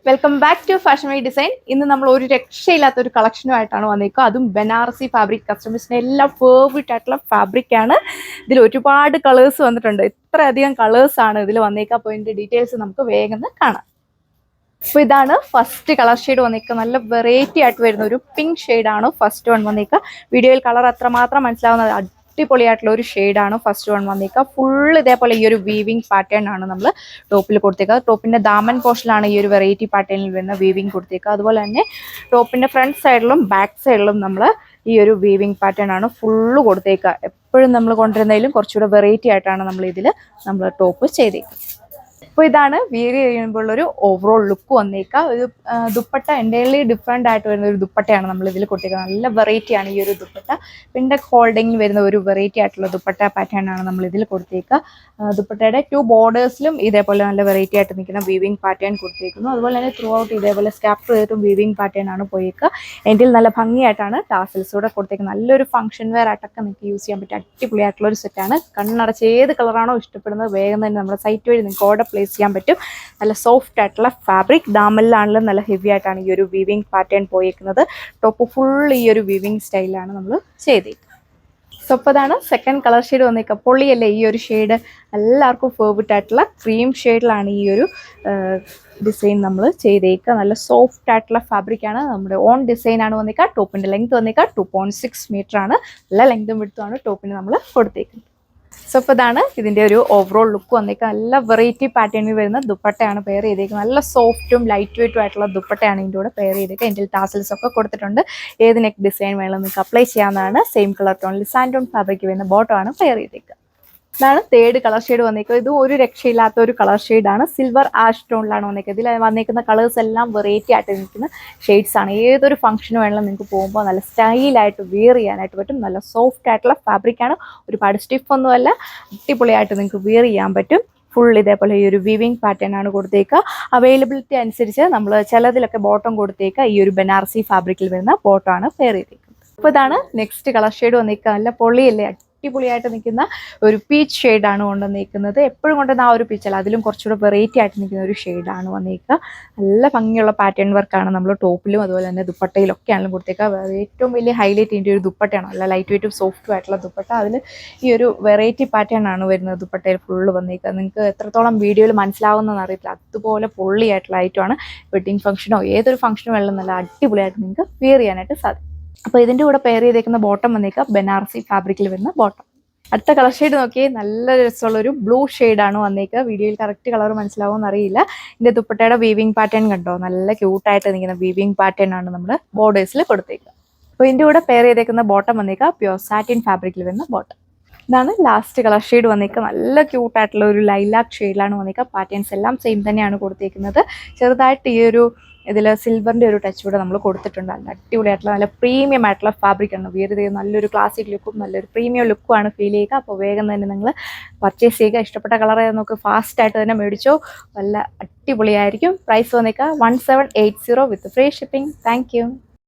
Welcome back to fashion why design. ഇന്ന് നമ്മൾ ഒരു രക്ഷയില്ലാത്ത ഒരു കളക്ഷനുമായിട്ടാണ് വന്നേക്കുക. അതും ബനാറസി ഫാബ്രിക്. കസ്റ്റമേഴ്സിന് എല്ലാം ഫേവറേറ്റ് ആയിട്ടുള്ള ഫാബ്രിക് ആണ്. ഇതിൽ ഒരുപാട് കളേഴ്സ് വന്നിട്ടുണ്ട്. ഇത്രയധികം കളേഴ്സ് ആണ് ഇതിൽ വന്നേക്കുക. അപ്പോൾ ഇതിന്റെ ഡീറ്റെയിൽസ് നമുക്ക് വേഗം കാണാം. അപ്പോൾ ഇതാണ് ഫസ്റ്റ് കളർ ഷെയ്ഡ് വന്നേക്കുക. നല്ല വെറൈറ്റി ആയിട്ട് വരുന്ന ഒരു പിങ്ക് ഷെയ്ഡാണ് ഫസ്റ്റ് വൺ വന്നേക്കുക. വീഡിയോയിൽ കളർ അത്രമാത്രം മനസ്സിലാവുന്നത് അടിപൊളിയായിട്ടുള്ള ഒരു ഷെയ്ഡാണ് ഫസ്റ്റ് വൺ വന്നേക്കുക. ഫുൾ ഇതേപോലെ ഈ ഒരു വീവിംഗ് പാറ്റേൺ ആണ് നമ്മൾ ടോപ്പിൽ കൊടുത്തേക്കുക. ടോപ്പിന്റെ ദാമൻ പോർഷനിലാണ് ഈ ഒരു വെറൈറ്റി പാറ്റേണിൽ വരുന്ന വീവിംഗ് കൊടുത്തേക്കുക. അതുപോലെ തന്നെ ടോപ്പിന്റെ ഫ്രണ്ട് സൈഡിലും ബാക്ക് സൈഡിലും നമ്മൾ ഈ ഒരു വീവിംഗ് പാറ്റേൺ ആണ് ഫുള്ള് കൊടുത്തേക്കുക. എപ്പോഴും നമ്മൾ കൊണ്ടുവരുന്നതിലും കുറച്ചുകൂടെ വെറൈറ്റി ആയിട്ടാണ് നമ്മൾ ഇതിൽ ടോപ്പ് ചെയ്തേക്കുന്നത്. അപ്പോൾ ഇതാണ് വിയർ ചെയ്യുമ്പോൾ ഒരു ഓവറോൾ ലുക്ക് വന്നേക്കുക. ഒരു ദുപ്പട്ട എൻ്റയർലി ഡിഫറെൻ്റ് ആയിട്ട് വരുന്ന ഒരു ദുപ്പട്ടയാണ് നമ്മൾ ഇതിൽ കൊടുത്തേക്കുന്നത്. നല്ല വെറൈറ്റിയാണ് ഈ ഒരു ദുപ്പട്ട. പിന്നെ ഹോൾഡിങ്ങിൽ വരുന്ന ഒരു വെറൈറ്റി ആയിട്ടുള്ള ദുപ്പട്ട പാറ്റേൺ ആണ് നമ്മൾ ഇതിൽ കൊടുത്തേക്കുക. ദുപ്പട്ടയുടെ 2 ബോർഡേഴ്സിലും ഇതേപോലെ നല്ല വെറൈറ്റി ആയിട്ട് നിൽക്കുന്ന വീവിംഗ് പാറ്റേൺ കൊടുത്തേക്കുന്നു. അതുപോലെ തന്നെ ത്രൂ ഔട്ട് ഇതേപോലെ സ്കാപ്പ് ചെയ്തിട്ടും വീവിംഗ് പാറ്റേൺ ആണ് പോയേക്കുക. എൻ്റെ നല്ല ഭംഗിയായിട്ടാണ് ടാസൽസ് കൂടെ കൊടുത്തേക്കുന്നത്. നല്ലൊരു ഫംഗ്ഷൻ വെയർ ആയിട്ടൊക്കെ നിങ്ങൾക്ക് യൂസ് ചെയ്യാൻ പറ്റിയ അടിപൊളിയായിട്ടുള്ള ഒരു സെറ്റാണ്. കണ്ണടച്ച് ഏത് കളറാണോ ഇഷ്ടപ്പെടുന്നത് വേഗം തന്നെ നമ്മുടെ സൈറ്റ് വഴി നിങ്ങൾക്ക് ഓർഡർ പ്ലേസ് ചെയ്യാൻ പറ്റും. നല്ല സോഫ്റ്റ് ആയിട്ടുള്ള ഫാബ്രിക്. ദാമനിലാണെങ്കിലും നല്ല ഹെവി ആയിട്ടാണ് ഈ ഒരു വീവിംഗ് പാറ്റേൺ പോയേക്കുന്നത്. ടോപ്പ് ഫുൾ ഈ ഒരു വീവിംഗ് സ്റ്റൈലാണ് നമ്മൾ ചെയ്തേക്കുന്നത്. സോ അപ്പോൾ അതാണ് സെക്കൻഡ് കളർ ഷെയ്ഡ് വന്നേക്കുക. പൊള്ളിയല്ലേ ഈ ഒരു ഷെയ്ഡ്. എല്ലാവർക്കും ഫേവറേറ്റ് ആയിട്ടുള്ള ക്രീം ഷെയ്ഡിലാണ് ഈ ഒരു ഡിസൈൻ നമ്മൾ ചെയ്തേക്കുക. നല്ല സോഫ്റ്റ് ആയിട്ടുള്ള ഫാബ്രിക്കാണ്. നമ്മുടെ ഓൺ ഡിസൈനാണ് വന്നേക്കുക. ടോപ്പിൻ്റെ ലെങ്ത് വന്നേക്കുക 2.6 മീറ്റർ ആണ്. നല്ല ലെങ്തും വിടുത്തുമാണ് ടോപ്പിന് നമ്മൾ കൊടുത്തേക്കുന്നത്. സോ അപ്പോൾ ഇതാണ് ഇതിൻ്റെ ഒരു ഓവറോൾ ലുക്ക് വന്നേക്കുക. നല്ല വെറൈറ്റി പാറ്റേണിൽ വരുന്ന ദുപ്പട്ടയാണ് പെയർ ചെയ്തേക്കുന്നത്. നല്ല സോഫ്റ്റും ലൈറ്റ് വെയ്റ്റും ആയിട്ടുള്ള ദുപ്പട്ടയാണ് ഇതിൻ്റെ കൂടെ പെയർ ചെയ്തേക്കുക. ഇതിൽ ടാസൽസ് ഒക്കെ കൊടുത്തിട്ടുണ്ട്. ഏത് നെക്ക് ഡിസൈൻ വേണം നിങ്ങൾക്ക് അപ്ലൈ ചെയ്യാവുന്നതാണ്. സെയിം കളർ ടോണിൽ സാൻഡോൺ ഫാബ്രിക് വരുന്ന ബോട്ടമാണ് പെയർ ചെയ്തേക്കുക. ഇതാണ് തേർഡ് കളർ ഷെയ്ഡ് വന്നേക്കുന്നത്. ഇത് ഒരു രക്ഷയില്ലാത്ത ഒരു കളർ ഷെയ്ഡാണ്. സിൽവർ ആഷ് ടോണിലാണ് വന്നേക്കുന്നത്. ഇതിൽ വന്നേക്കുന്ന കളേഴ്സ് എല്ലാം വെറൈറ്റി ആയിട്ട് നിൽക്കുന്ന ഷെയ്ഡ്സ് ആണ്. ഏതൊരു ഫംഗ്ഷന് വേണമെങ്കിലും നിങ്ങൾക്ക് പോകുമ്പോൾ നല്ല സ്റ്റൈലായിട്ട് വെയർ ചെയ്യാനായിട്ട് പറ്റും. നല്ല സോഫ്റ്റ് ആയിട്ടുള്ള ഫാബ്രിക്കാണ്. ഒരുപാട് സ്റ്റിഫൊന്നുമല്ല. അടിപൊളിയായിട്ട് നിങ്ങൾക്ക് വെയർ ചെയ്യാൻ പറ്റും. ഫുൾ ഇതേപോലെ ഈ ഒരു വീവിംഗ് പാറ്റേൺ ആണ് കൊടുത്തേക്കുക. അവൈലബിലിറ്റി അനുസരിച്ച് നമ്മൾ ചിലതിലൊക്കെ ബോട്ടം കൊടുത്തേക്കുക. ഈ ഒരു ബനാറസി ഫാബ്രിക്കിൽ വരുന്ന ബോട്ടമാണ് പെയർ ചെയ്തേക്കുന്നത്. അപ്പോൾ ഇതാണ് നെക്സ്റ്റ് കളർ ഷെയ്ഡ് വന്നേക്കുക. നല്ല പൊള്ളിയല്ലേ, അടിപൊളിയായിട്ട് നിൽക്കുന്ന ഒരു പീച്ച് ഷെയ്ഡാണ് കൊണ്ടുവന്നിരിക്കുന്നത്. എപ്പോഴും കൊണ്ടുവന്ന ആ ഒരു പീച്ചല്ല, അതിലും കുറച്ചുകൂടെ വെറൈറ്റി ആയിട്ട് നിൽക്കുന്ന ഒരു ഷെയ്ഡാണ് വന്നിരിക്കുക. നല്ല ഭംഗിയുള്ള പാറ്റേൺ വർക്കാണ് നമ്മൾ ടോപ്പിലും അതുപോലെ തന്നെ ദുപ്പട്ടയിലൊക്കെയാണെങ്കിലും കൊടുത്തേക്കുക. ഏറ്റവും വലിയ ഹൈലൈറ്റ് ഇതിൻ്റെ ഒരു ദുപ്പട്ടയാണ്. നല്ല ലൈറ്റ് വെയ്റ്റും സോഫ്റ്റും ആയിട്ടുള്ള ദുപ്പട്ട. അതിൽ ഈ ഒരു വെറൈറ്റി പാറ്റേൺ ആണ് വരുന്നത് ദുപ്പട്ടയിൽ ഫുള്ള് വന്നിരിക്കുക. നിങ്ങൾക്ക് എത്രത്തോളം വീഡിയോയിൽ മനസ്സിലാവുന്നതെന്ന് അറിയത്തില്ല. അതുപോലെ പൊള്ളിയായിട്ടുള്ള ഐറ്റമാണ്. വെഡ്ഡിങ് ഫംഗ്ഷനോ ഏതൊരു ഫംഗ്ഷനോ എല്ലാം നല്ല അടിപൊളിയായിട്ട് നിങ്ങൾക്ക് വെയർ ചെയ്യാനായിട്ട് സാധിക്കും. അപ്പോൾ ഇതിൻ്റെ കൂടെ പെയർ ചെയ്തേക്കുന്ന ബോട്ടം വന്നേക്കുക ബനാറസി ഫാബ്രിക്കിൽ വരുന്ന ബോട്ടം. അടുത്ത കളർ ഷെയ്ഡ് നോക്കിയേ, നല്ല രസമുള്ളൊരു ബ്ലൂ ഷെയ്ഡാണ് വന്നേക്കുക. വീഡിയോയിൽ കറക്റ്റ് കളർ മനസ്സിലാവുമെന്ന് അറിയില്ല. ഇതിൻ്റെ ദുപ്പട്ടയുടെ വീവിംഗ് പാറ്റേൺ കണ്ടോ, നല്ല ക്യൂട്ടായിട്ട് നിൽക്കുന്ന വീവിംഗ് പാറ്റേൺ ആണ് നമ്മൾ ബോർഡേഴ്സിൽ കൊടുത്തേക്കുക. അപ്പോൾ ഇതിൻ്റെ കൂടെ പെയർ ചെയ്തേക്കുന്ന ബോട്ടം വന്നേക്കുക പ്യുവർ സാറ്റിൻ ഫാബ്രിക്കിൽ വരുന്ന ബോട്ടം. ഇതാണ് ലാസ്റ്റ് കളർ ഷെയ്ഡ് വന്നേക്കുക. നല്ല ക്യൂട്ടായിട്ടുള്ള ഒരു ലൈലാക്ക് ഷെയ്ഡിലാണ് വന്നേക്കുക. പാറ്റേൺസ് എല്ലാം സെയിം തന്നെയാണ് കൊടുത്തേക്കുന്നത്. ചെറുതായിട്ട് ഈ ഒരു ഇതിൽ സിൽവറിൻ്റെ ഒരു ടച്ച് കൂടെ നമ്മൾ കൊടുത്തിട്ടുണ്ട്. നല്ല അടിപൊളിയായിട്ടുള്ള നല്ല പ്രീമിയം ആയിട്ടുള്ള ഫാബ്രിക്കാണ്. വേറെ ചെയ്ത് നല്ലൊരു ക്ലാസിക് ലുക്കും നല്ലൊരു പ്രീമിയം ലുക്കുമാണ് ഫീൽ ചെയ്യുക. അപ്പോൾ വേഗം തന്നെ നിങ്ങൾ പർച്ചേസ് ചെയ്യുക. ഇഷ്ടപ്പെട്ട കളർ നമുക്ക് ഫാസ്റ്റായിട്ട് തന്നെ മേടിച്ചോ. നല്ല അടിപൊളിയായിരിക്കും. പ്രൈസ് വന്നേക്കുക 1780 with free shipping. Thank U.